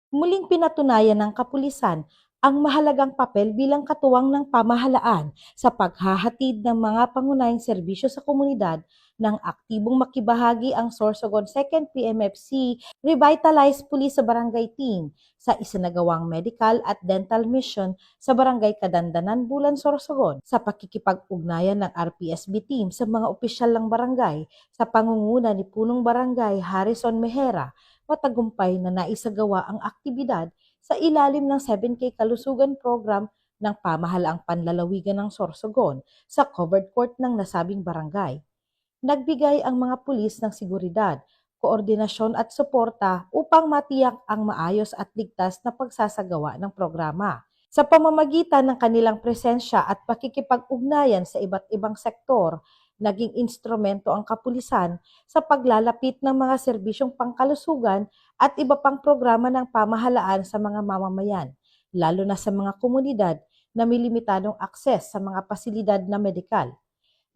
Muling pinatunayan ng kapulisan ang mahalagang papel bilang katuwang ng pamahalaan sa paghahatid ng mga pangunahing serbisyo sa komunidad ng aktibong makibahagi ang Sorsogon 2nd PMFC Revitalized Police sa Barangay Team sa isinagawang medical at dental mission sa Barangay Kadandanan, Bulan, Sorsogon sa pakikipag-ugnayan ng RPSB team sa mga opisyal ng barangay sa pangunguna ni Punong Barangay Harrison Mejera. Matagumpay na naisagawa ang aktibidad sa ilalim ng 7K Kalusugan Program ng pamahalaang panlalawigan ng Sorsogon sa covered court ng nasabing barangay. Nagbigay ang mga pulis ng seguridad, koordinasyon at suporta upang matiyak ang maayos at ligtas na pagsasagawa ng programa. Sa pamamagitan ng kanilang presensya at pakikipag-ugnayan sa iba't ibang sektor, naging instrumento ang kapulisan sa paglalapit ng mga serbisyong pangkalusugan at iba pang programa ng pamahalaan sa mga mamamayan, lalo na sa mga komunidad na may limitadong akses sa mga pasilidad na medikal.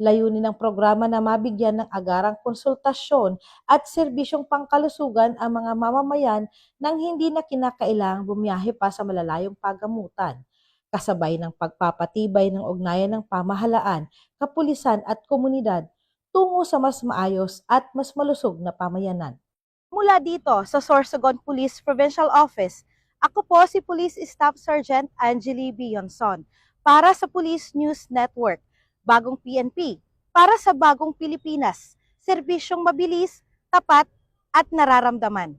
Layunin ng programa na mabigyan ng agarang konsultasyon at serbisyong pangkalusugan ang mga mamamayan nang hindi na kinakailangang bumiyahe pa sa malalayong pagamutan, kasabay ng pagpapatibay ng ugnayan ng pamahalaan, kapulisan at komunidad tungo sa mas maayos at mas malusog na pamayanan. Mula dito sa Sorsogon Police Provincial Office, ako po si Police Staff Sergeant Angeli Bionson para sa Police News Network, Bagong PNP, para sa Bagong Pilipinas, serbisyong mabilis, tapat at nararamdaman.